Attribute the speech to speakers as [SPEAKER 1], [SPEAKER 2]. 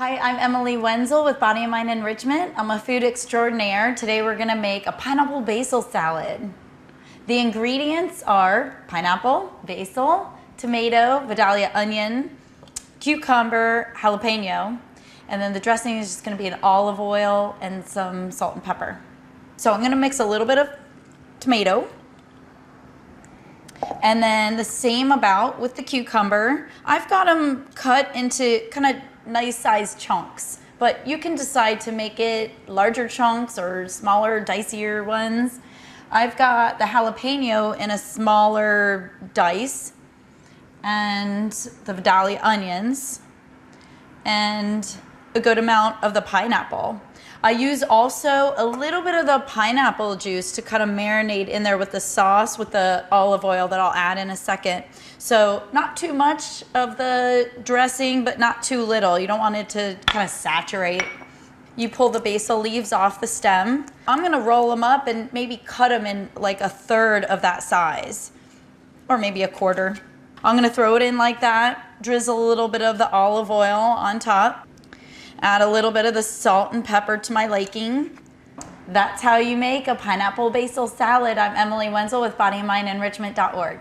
[SPEAKER 1] Hi, I'm Emily Wenzel with Body and Mind Enrichment. I'm a food extraordinaire. Today we're gonna make a pineapple basil salad. The ingredients are pineapple, basil, tomato, Vidalia onion, cucumber, jalapeno, and then the dressing is just gonna be an olive oil and some salt and pepper. So I'm gonna mix a little bit of tomato, and then the same about with the cucumber. I've got them cut into kind of nice sized chunks, but you can decide to make it larger chunks or smaller, dicier ones. I've got the jalapeno in a smaller dice, and the Vidalia onions, and a good amount of the pineapple. I use also a little bit of the pineapple juice to kind of marinate in there with the sauce, with the olive oil that I'll add in a second. So not too much of the dressing, but not too little. You don't want it to kind of saturate. You pull the basil leaves off the stem. I'm gonna roll them up and maybe cut them in like a third of that size, or maybe a quarter. I'm gonna throw it in like that, drizzle a little bit of the olive oil on top, add a little bit of the salt and pepper to my liking. That's how you make a pineapple basil salad. I'm Emily Wenzel with bodymindenrichment.org.